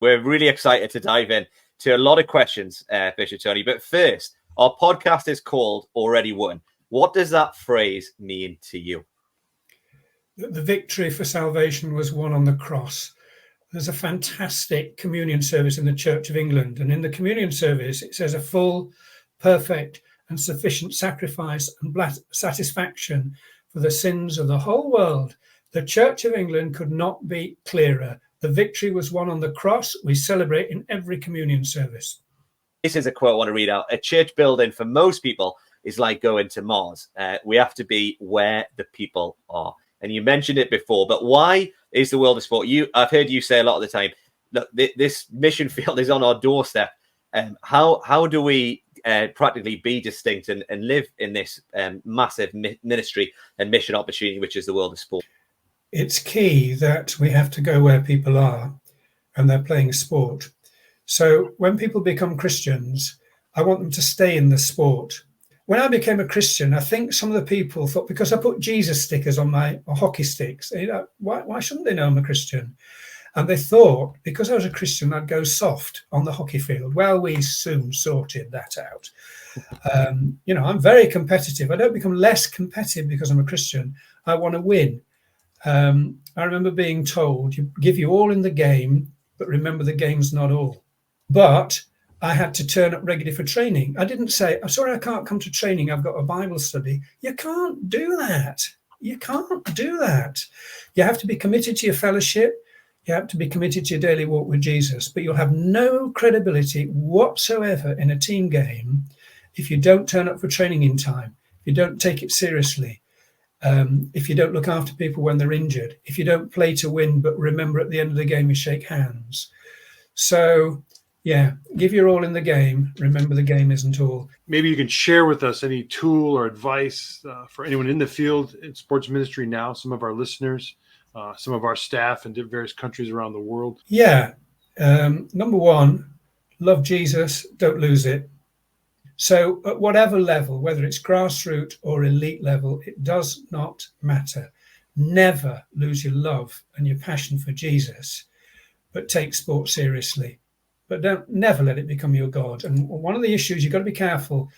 We're really excited to dive in to a lot of questions, Bishop Tony. But first, our podcast is called Already Won. What does that phrase mean to you? The victory for salvation was won on the cross. There's a fantastic communion service in the Church of England. And in the communion service, it says a full, perfect, and sufficient sacrifice and satisfaction for the sins of the whole world. The Church of England could not be clearer. The victory was won on the cross. We celebrate in every communion service. This is a quote I want to read out. A church building for most people is like going to Mars. We have to be where the people are. And you mentioned it before, but why is the world of sport? I've heard you say a lot of the time, look, this mission field is on our doorstep. How do we practically be distinct and live in this massive ministry and mission opportunity, which is the world of sport? It's key that we have to go where people are and they're playing sport. So when people become Christians, I want them to stay in the sport. When I became a Christian, I think some of the people thought, because I put Jesus stickers on my hockey sticks, why shouldn't they know I'm a Christian? And they thought, because I was a Christian, I'd go soft on the hockey field. Well, we soon sorted that out. I'm very competitive. I don't become less competitive because I'm a Christian. I want to win. I remember being told, you give you all in the game, but remember the game's not all. But I had to turn up regularly for training. I didn't say, I'm sorry, I can't come to training. I've got a Bible study. You can't do that. You can't do that. You have to be committed to your fellowship. You have to be committed to your daily walk with Jesus. But you'll have no credibility whatsoever in a team game if you don't turn up for training in time, if you don't take it seriously, if you don't look after people when they're injured, if you don't play to win, but remember at the end of the game you shake hands. So, yeah, give your all in the game. Remember, the game isn't all. Maybe you can share with us any tool or advice for anyone in the field in sports ministry now, some of our listeners, some of our staff in various countries around the world. Yeah. Number one, love Jesus, don't lose it. So at whatever level, whether it's grassroots or elite level, it does not matter. Never lose your love and your passion for Jesus, but take sport seriously. But never let it become your God. And one of the issues, you've got to be careful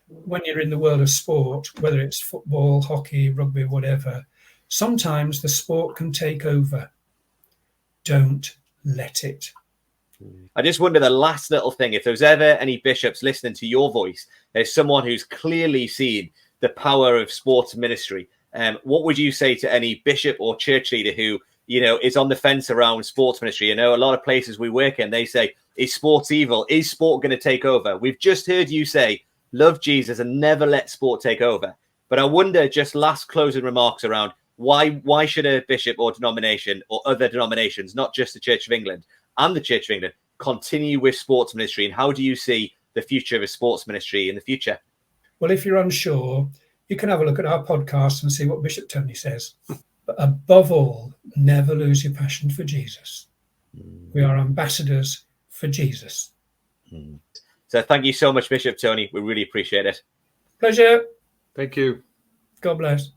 when you're in the world of sport, whether it's football, hockey, rugby, whatever, sometimes the sport can take over. Don't let it. I just wonder the last little thing, if there's ever any bishops listening to your voice, there's someone who's clearly seen the power of sports ministry. What would you say to any bishop or church leader who, is on the fence around sports ministry? A lot of places we work in, they say, is sports evil? Is sport going to take over? We've just heard you say, love Jesus and never let sport take over. But I wonder, just last closing remarks around why should a bishop or denomination or other denominations, not just the Church of England and the Church of England, continue with sports ministry? And how do you see the future of a sports ministry in the future? Well, if you're unsure, you can have a look at our podcast and see what Bishop Tony says. But above all, never lose your passion for Jesus. We are ambassadors for Jesus. So thank you so much, Bishop Tony. We really appreciate it. Pleasure. Thank you. God bless.